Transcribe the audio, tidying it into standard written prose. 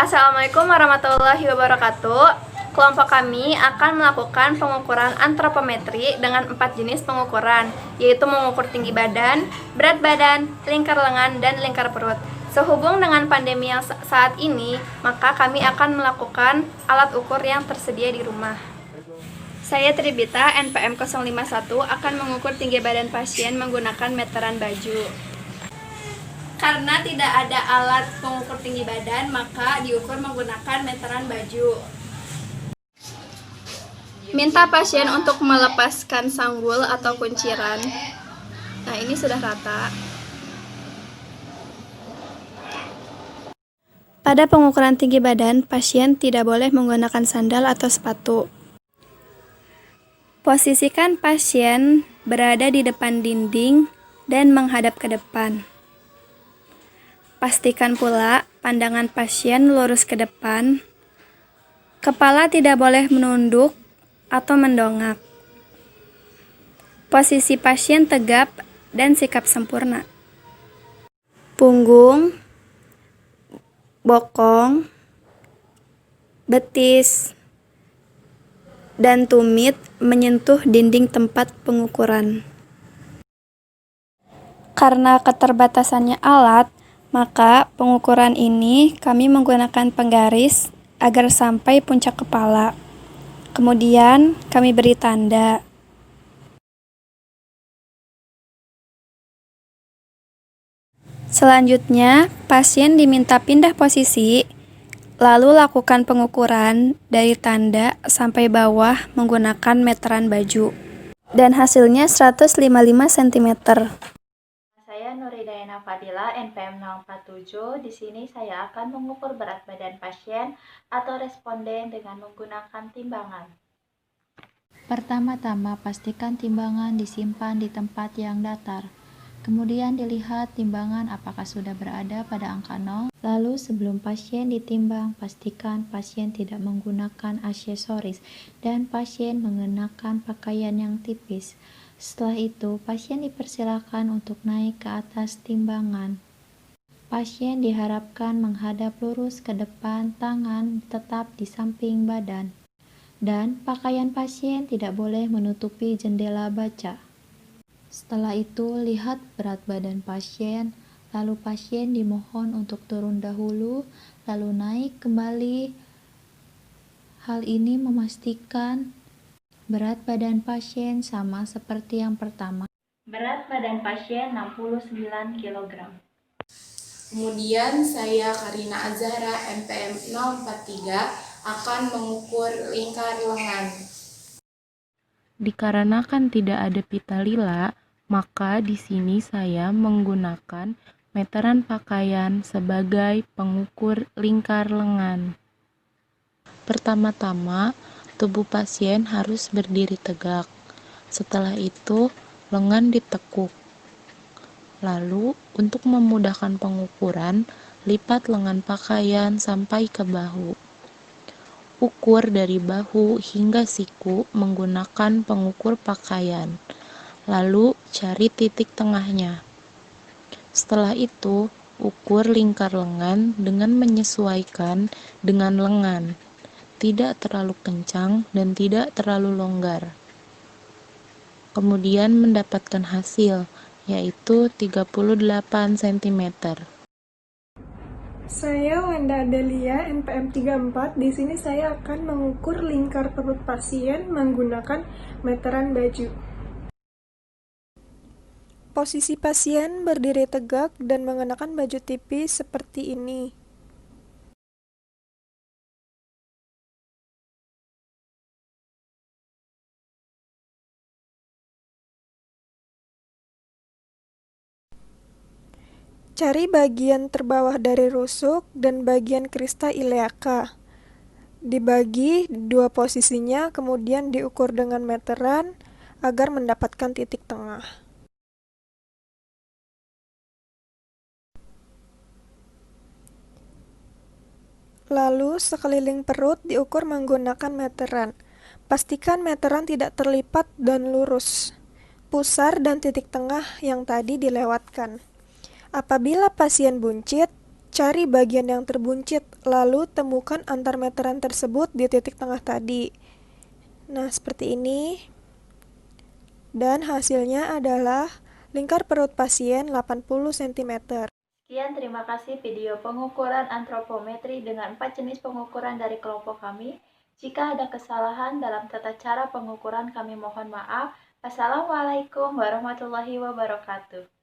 Assalamualaikum warahmatullahi wabarakatuh. Kelompok kami akan melakukan pengukuran antropometri dengan 4 jenis pengukuran, yaitu mengukur tinggi badan, berat badan, lingkar lengan, dan lingkar perut. Sehubung dengan pandemi yang saat ini, maka kami akan melakukan alat ukur yang tersedia di rumah. Saya Tribita, NPM 051, akan mengukur tinggi badan pasien menggunakan meteran baju. Karena tidak ada alat pengukur tinggi badan, maka diukur menggunakan meteran baju. Minta pasien untuk melepaskan sanggul atau kunciran. Nah, ini sudah rata. Pada pengukuran tinggi badan, pasien tidak boleh menggunakan sandal atau sepatu. Posisikan pasien berada di depan dinding dan menghadap ke depan. Pastikan pula pandangan pasien lurus ke depan. Kepala tidak boleh menunduk atau mendongak. Posisi pasien tegap dan sikap sempurna. Punggung, bokong, betis, dan tumit menyentuh dinding tempat pengukuran. Karena keterbatasannya alat, maka pengukuran ini kami menggunakan penggaris agar sampai puncak kepala. Kemudian kami beri tanda. Selanjutnya, pasien diminta pindah posisi, lalu lakukan pengukuran dari tanda sampai bawah menggunakan meteran baju. Dan hasilnya 155 cm. Saya Nuridayana Fadila, NPM 047. Di sini saya akan mengukur berat badan pasien atau responden dengan menggunakan timbangan. Pertama-tama, pastikan timbangan disimpan di tempat yang datar. Kemudian dilihat timbangan apakah sudah berada pada angka 0. Lalu sebelum pasien ditimbang, pastikan pasien tidak menggunakan aksesoris dan pasien mengenakan pakaian yang tipis. Setelah itu, pasien dipersilakan untuk naik ke atas timbangan. Pasien diharapkan menghadap lurus ke depan, tangan tetap di samping badan. Dan pakaian pasien tidak boleh menutupi jendela baca. Setelah itu, lihat berat badan pasien, lalu pasien dimohon untuk turun dahulu, lalu naik kembali. Hal ini memastikan berat badan pasien sama seperti yang pertama. Berat badan pasien 69 kg. Kemudian saya Karina Azhara, NPM 043, akan mengukur lingkar lengan. Dikarenakan tidak ada pita lila, maka di sini saya menggunakan meteran pakaian sebagai pengukur lingkar lengan. Pertama-tama, tubuh pasien harus berdiri tegak. Setelah itu, lengan ditekuk. Lalu, untuk memudahkan pengukuran, lipat lengan pakaian sampai ke bahu. Ukur dari bahu hingga siku menggunakan pengukur pakaian. Lalu, cari titik tengahnya. Setelah itu, ukur lingkar lengan dengan menyesuaikan dengan lengan. Tidak terlalu kencang dan tidak terlalu longgar. Kemudian mendapatkan hasil, yaitu 38 cm. Saya Wenda Adelia, NPM 34. Di sini saya akan mengukur lingkar perut pasien menggunakan meteran baju. Posisi pasien berdiri tegak dan mengenakan baju tipis seperti ini. Cari bagian terbawah dari rusuk dan bagian krista ileaka. Dibagi dua posisinya, kemudian diukur dengan meteran agar mendapatkan titik tengah. Lalu, sekeliling perut diukur menggunakan meteran. Pastikan meteran tidak terlipat dan lurus. Pusar dan titik tengah yang tadi dilewatkan. Apabila pasien buncit, Cari bagian yang terbuncit, lalu temukan antar meteran tersebut di titik tengah tadi. Nah, seperti ini. Dan hasilnya adalah lingkar perut pasien 80 cm. Sekian, terima kasih video pengukuran antropometri dengan 4 jenis pengukuran dari kelompok kami. Jika ada kesalahan dalam tata cara pengukuran, kami mohon maaf. Wassalamualaikum warahmatullahi wabarakatuh.